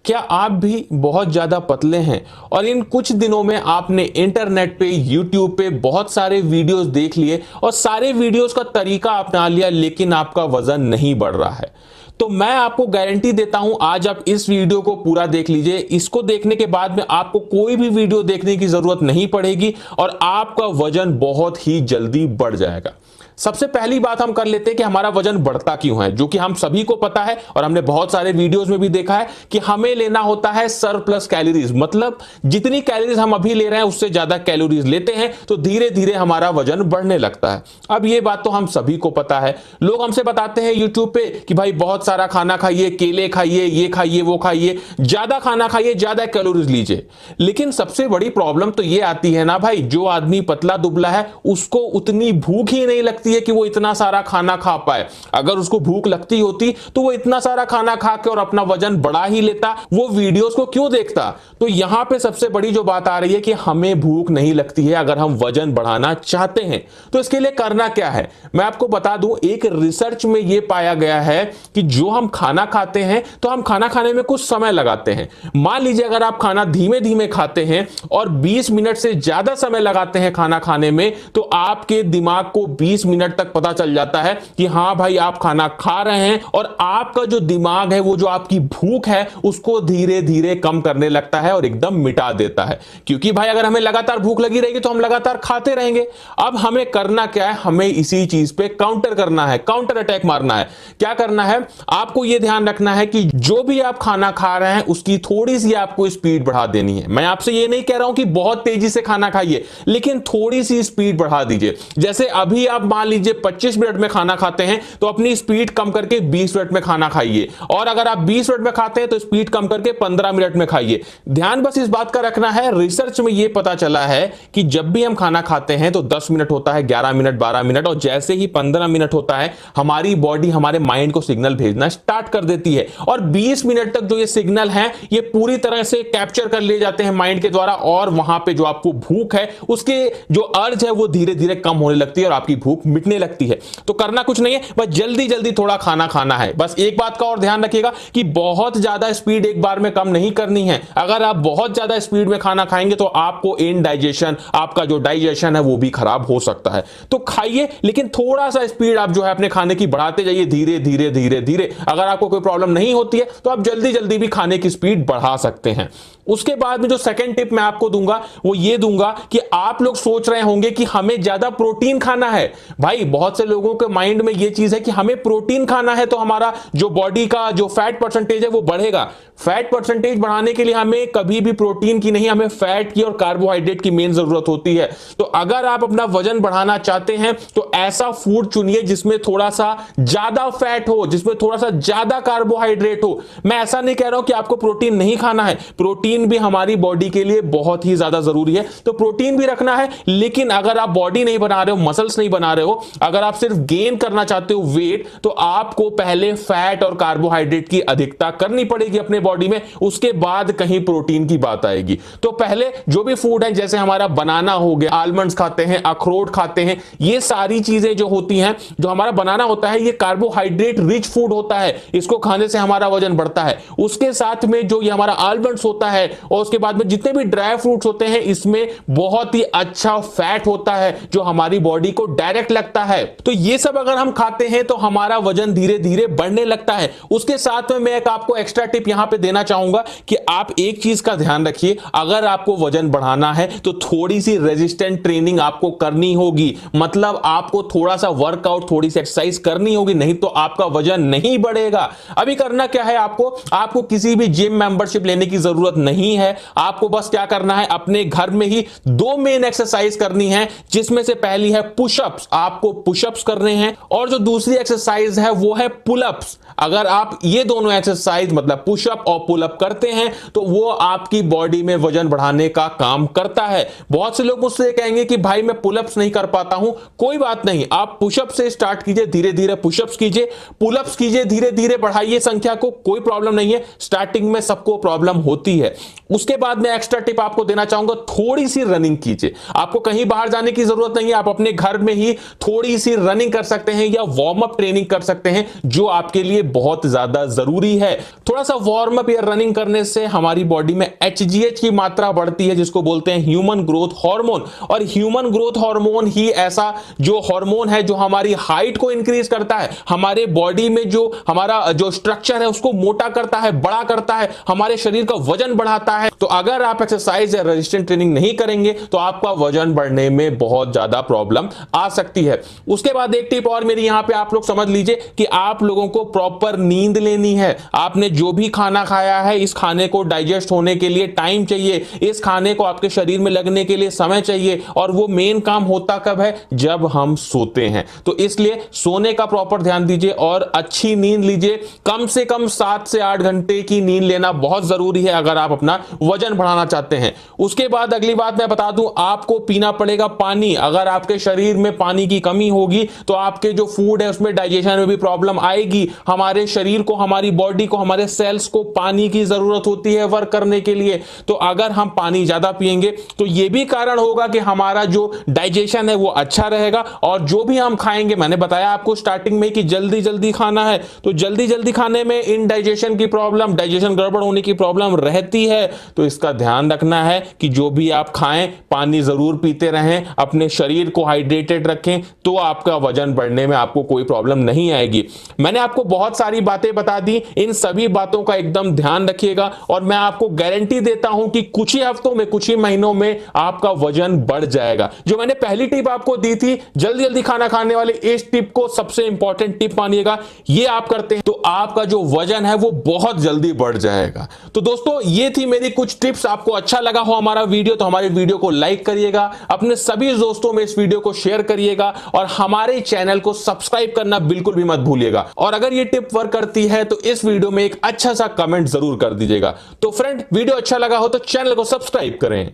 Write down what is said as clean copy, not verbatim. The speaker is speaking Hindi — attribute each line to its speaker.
Speaker 1: क्या आप भी बहुत ज्यादा पतले हैं और इन कुछ दिनों में आपने इंटरनेट पे यूट्यूब पे बहुत सारे वीडियोस देख लिए और सारे वीडियोस का तरीका अपना लिया लेकिन आपका वजन नहीं बढ़ रहा है? तो मैं आपको गारंटी देता हूं, आज आप इस वीडियो को पूरा देख लीजिए। इसको देखने के बाद में आपको कोई भी वीडियो देखने की जरूरत नहीं पड़ेगी और आपका वजन बहुत ही जल्दी बढ़ जाएगा। सबसे पहली बात हम कर लेते हैं कि हमारा वजन बढ़ता क्यों है, जो कि हम सभी को पता है और हमने बहुत सारे वीडियोस में भी देखा है कि हमें लेना होता है सरप्लस कैलोरीज। मतलब जितनी कैलोरीज हम अभी ले रहे हैं उससे ज्यादा कैलोरीज लेते हैं तो धीरे धीरे हमारा वजन बढ़ने लगता है। अब ये बात तो हम सभी को पता है। लोग हमसे बताते हैं यूट्यूब पे कि भाई बहुत सारा खाना खाइए, केले खाइए, ये खाइए, वो खाइए, ज्यादा खाना खाइए, ज्यादा कैलोरीज लीजिए। लेकिन सबसे बड़ी प्रॉब्लम तो ये आती है ना भाई, जो आदमी पतला दुबला है उसको उतनी भूख ही नहीं लगती है कि वो इतना सारा खाना खा पाए। अगर उसको भूख लगती होती तो वो इतना सारा खाना खा के और अपना वजन बढ़ा ही लेता, वो वीडियोस को क्यों देखता? तो यहां पे सबसे बड़ी जो बात आ रही है कि हमें भूख नहीं लगती है अगर हम वजन बढ़ाना चाहते हैं। तो इसके लिए करना क्या है मैं आपको बता दूं। एक रिसर्च में यह पाया गया है कि जो हम खाना खाते हैं तो हम खाना खाने में कुछ समय लगाते हैं। मान लीजिए अगर आप खाना धीमे धीमे खाते हैं और 20 मिनट से ज्यादा समय लगाते हैं खाना खाने में, तो आपके दिमाग को 20 मिनट तक पता चल जाता है कि हां भाई आप खाना खा रहे हैं और आपका जो दिमाग है वो जो आपकी भूख है उसको धीरे धीरे कम करने लगता है और एकदम मिटा देता है। क्योंकि भाई अगर हमें लगातार भूख लगी रहेगी तो हम लगातार खाते रहेंगे। अब हमें करना क्या है, हमें इसी चीज पे काउंटर करना है, काउंटर अटैक मारना है। क्या करना है, आपको यह ध्यान रखना है कि जो भी आप खाना खा रहे हैं उसकी थोड़ी सी आपको स्पीड बढ़ा देनी है। मैं आपसे यह नहीं कह रहा हूं कि बहुत तेजी से खाना खाइए, लेकिन थोड़ी सी स्पीड बढ़ा दीजिए। जैसे अभी आप मान लीजिए 25 मिनट में खाना खाते हैं तो अपनी स्पीड कम करके 20 मिनट में खाना खाइए, और अगर आप 20 मिनट में खाते हैं तो स्पीड कम करके 15 मिनट में खाइए। ध्यान बस इस बात का रखना है, रिसर्च में यह पता चला है कि जब भी हम खाना खाते हैं तो 10 मिनट होता है, 11 मिनट, 12 मिनट, और जैसे ही 15 मिनट होता है हमारी बॉडी हमारे माइंड को सिग्नल भेजना स्टार्ट कर देती है और 20 मिनट तक जो ये सिग्नल है ये पूरी तरह से कैप्चर कर लिए जाते हैं माइंड के द्वारा, और वहां पे जो आपको भूख है उसके जो अर्ज है वो धीरे धीरे कम होने लगती है और आपकी भूख मिटने लगती है। तो करना कुछ नहीं है, बस जल्दी जल्दी थोड़ा खाना खाना है। बस एक बात का और ध्यान रखिएगा कि बहुत ज्यादा स्पीड एक बार में कम नहीं करनी है। अगर आप बहुत ज्यादा स्पीड में खाना खाएंगे तो आपको इनडाइजेशन, आपका जो डाइजेशन है वो भी खराब हो सकता है। तो खाइए लेकिन थोड़ा सा स्पीड आप जो है अपने खाने की बढ़ाते जाइए, धीरे धीरे धीरे धीरे। अगर आपको कोई प्रॉब्लम नहीं होती है तो आप जल्दी जल्दी भी खाने की स्पीड बढ़ा सकते हैं। उसके बाद में जो सेकंड टिप मैं आपको दूंगा वो ये दूंगा कि आप लोग सोच रहे होंगे कि हमें ज्यादा प्रोटीन खाना है। भाई बहुत से लोगों के माइंड में ये चीज है कि हमें प्रोटीन खाना है तो हमारा जो बॉडी का जो फैट परसेंटेज है वो बढ़ेगा। फैट परसेंटेज बढ़ाने के लिए हमें कभी भी प्रोटीन की नहीं, हमें फैट की और कार्बोहाइड्रेट की मेन जरूरत होती है। तो अगर आप अपना वजन बढ़ाना चाहते हैं तो ऐसा फूड चुनिए जिसमें थोड़ा सा ज्यादा फैट हो, जिसमें थोड़ा सा ज्यादा कार्बोहाइड्रेट हो। मैं ऐसा नहीं कह रहा हूं कि आपको प्रोटीन नहीं खाना है, प्रोटीन भी हमारी बॉडी के लिए बहुत ही ज्यादा जरूरी है, तो प्रोटीन भी रखना है। लेकिन अगर आप बॉडी नहीं बना रहे हो, मसल्स नहीं बना रहे हो, अगर आप सिर्फ गेन करना चाहते हो वेट, तो आपको पहले फैट और कार्बोहाइड्रेट की अधिकता करनी पड़ेगी अपने बॉडी में, उसके बाद कहीं प्रोटीन की बात आएगी। तो पहले जो भी फूड है, जैसे हमारा बनाना हो गया, आलमंड्स खाते हैं, अखरोट खाते हैं, ये सारी चीजें जो होती हैं, जो हमारा बनाना होता है ये कार्बोहाइड्रेट रिच फूड होता है, इसको खाने से हमारा वजन बढ़ता है। उसके साथ में जो ये हमारा आलमंड्स होता है और उसके बाद में जितने भी ड्राई फ्रूट्स होते हैं इसमें बहुत ही अच्छा फैट होता है जो हमारी बॉडी को डायरेक्ट लगता है। तो ये सब अगर हम खाते हैं तो हमारा वजन धीरे धीरे बढ़ने लगता है। उसके साथ में मैं एक आपको एक्स्ट्रा टिप यहां पे देना चाहूंगा कि आप एक चीज का ध्यान रखिए, अगर आपको वजन बढ़ाना है तो थोड़ी सी रेजिस्टेंट ट्रेनिंग आपको करनी होगी। मतलब आपको थोड़ा सा वर्कआउट, थोड़ी सी एक्सरसाइज करनी होगी, नहीं तो आपका वजन नहीं बढ़ेगा। अभी करना क्या है, आपको किसी भी जिम मेंबरशिप लेने की जरूरत नहीं है। आपको बस क्या करना है, अपने घर में ही 2 मेन एक्सरसाइज करनी है, जिसमें से पहली है पुशअप्स। आपको पुशअप्स करने हैं और जो दूसरी एक्सरसाइज है वो है पुलअप्स। अगर आप ये दोनों एक्सरसाइज मतलब पुशअप और पुलअप करते हैं तो वो आपकी बॉडी में वजन बढ़ाने का काम करता है। बहुत से लोग मुझसे कहेंगे कि भाई मैं पुलअप्स नहीं कर पाता हूं, कोई बात नहीं, आप पुशअप से स्टार्ट कीजिए, धीरे धीरे पुशअप्स कीजिए, पुलअप्स कीजिए, धीरे धीरे बढ़ाइए संख्या को, कोई प्रॉब्लम नहीं है। स्टार्टिंग में सबको प्रॉब्लम होती है। उसके बाद में एक्स्ट्रा टिप आपको देना चाहूंगा, थोड़ी सी रनिंग कीजिए। आपको कहीं बाहर जाने की जरूरत नहीं है, आप अपने घर में ही थोड़ी सी रनिंग कर सकते हैं या वार्म अप ट्रेनिंग कर सकते हैं, जो आपके लिए बहुत ज्यादा जरूरी है। थोड़ा सा वार्म वार्म अप या रनिंग करने से हमारी बॉडी में HGH की मात्रा बढ़ती है, जिसको बोलते हैं ह्यूमन ग्रोथ हार्मोन। और ह्यूमन ग्रोथ हार्मोन ही ऐसा जो हार्मोन है जो हमारी हाइट को इंक्रीज करता है, हमारे बॉडी में जो हमारा जो स्ट्रक्चर है उसको मोटा करता है, बड़ा करता है, हमारे शरीर का वजन बढ़ाता है। तो अगर आप एक्सरसाइज या रेजिस्टेंस ट्रेनिंग नहीं करेंगे तो आपका वजन बढ़ने में बहुत ज्यादा प्रॉब्लम आ सकती है। उसके बाद एक टिप और मेरी यहां पे आप लोग समझ लीजिए कि आप लोगों को प्रॉपर नींद लेनी है। आपने जो भी खाना खाया है, इस खाने को डाइजेस्ट होने के लिए टाइम चाहिए, इस खाने को आपके शरीर में लगने के लिए समय चाहिए, और वो मेन काम होता कब है? जब हम सोते हैं। तो इसलिए सोने का प्रॉपर ध्यान दीजिए और अच्छी नींद लीजिए। कम से कम 7 से 8 घंटे की नींद लेना बहुत जरूरी है अगर आप अपना वजन बढ़ाना चाहते हैं। उसके बाद अगली बात मैं बता दूं, आपको पीना पड़ेगा पानी। अगर आपके शरीर में पानी की कमी होगी तो आपके जो फूड है उसमें डाइजेशन में भी प्रॉब्लम आएगी। हमारे शरीर को, हमारी बॉडी को, हमारे सेल्स को पानी की जरूरत होती है वर्क करने के लिए। तो अगर हम पानी ज्यादा पिएंगे तो यह भी कारण होगा कि हमारा जो डाइजेशन है वो अच्छा रहेगा। और जो भी हम खाएंगे, मैंने बताया आपको स्टार्टिंग में कि जल्दी जल्दी खाना है, तो जल्दी जल्दी खाने में इनडाइजेशन की प्रॉब्लम, डाइजेशन गड़बड़ होने की प्रॉब्लम रहती है। तो इसका ध्यान रखना है कि जो भी आप खाएं, पानी जरूर पीते रहें, अपने शरीर को हाइड्रेटेड रखें, तो आपका वजन बढ़ने में आपको कोई प्रॉब्लम नहीं आएगी। मैंने आपको बहुत सारी बातें बता दी, इन सभी बातों का एकदम ध्यान रखिएगा और मैं आपको गारंटी देता हूं कि कुछ ही हफ्तों में, कुछ ही महीनों में आपका वजन बढ़ जाएगा। जो मैंने पहली टिप आपको दी थी, जल्दी जल्दी खाना खाने वाले, इस टिप को सबसे इंपॉर्टेंट टिप मानिएगा। ये आप करते हैं तो आपका जो वजन है वो बहुत जल्दी बढ़ जाएगा। तो दोस्तों, ये थी मेरी कुछ टिप्स। आपको अच्छा लगा हो हमारा वीडियो तो हमारे वीडियो को लाइक करिएगा, अपने सभी दोस्तों में इस वीडियो को शेयर करिएगा और हमारे चैनल को सब्सक्राइब करना बिल्कुल भी मत भूलिएगा। और अगर ये टिप वर्क करती है तो इस वीडियो में एक अच्छा सा कमेंट जरूर कर दीजिएगा। तो फ्रेंड, वीडियो अच्छा लगा हो तो चैनल को सब्सक्राइब करें।